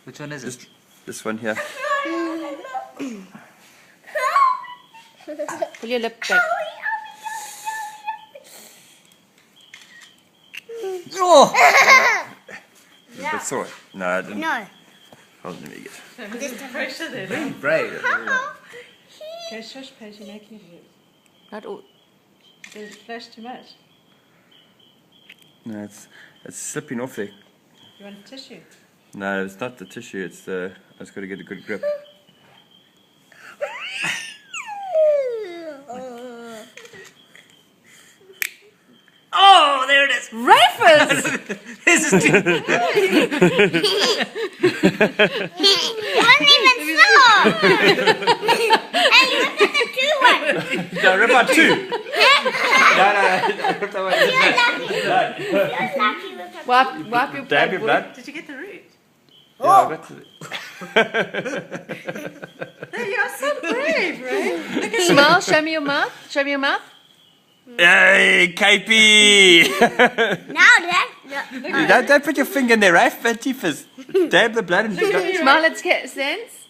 Which one is Just it? this one here. Pull your lip back. Oh! That's sore. No, I didn't. No. Hold on, let me get. There's pressure there. Very brave. Okay, shush, Paige, you're making it hurt. Not all. Did it flash too much? No, it's slipping off there. You want a tissue? No, it's not the tissue. It's the. I just got to get a good grip. Oh, there it is. Rufus! This is too... It wasn't even small. Hey, look at the two one. No, rip out two. No, rip that one. You're lucky with the Wipe your Dab your blood. Did you get the root? Yeah, I got to. You are so brave, right? Smile, show me your mouth. Show me your mouth. Hey, KP! Now, Dad. Don't put your finger in there, Raf. Bad teeth is. Dab the blood and Smile, let's get sense.